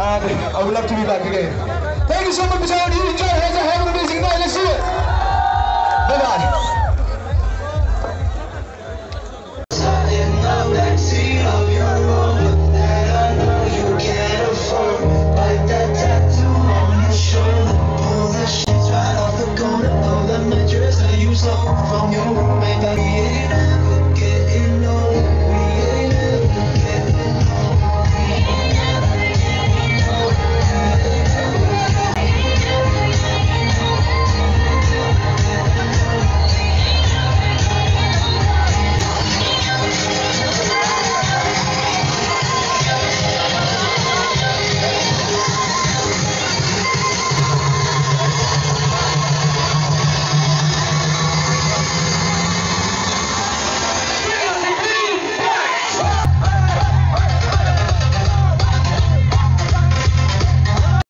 and I would love to be back again. Thank you so much for joining. You enjoy. Have an amazing night. Let's do it. Bye bye. From your roommate, baby, you never get enough.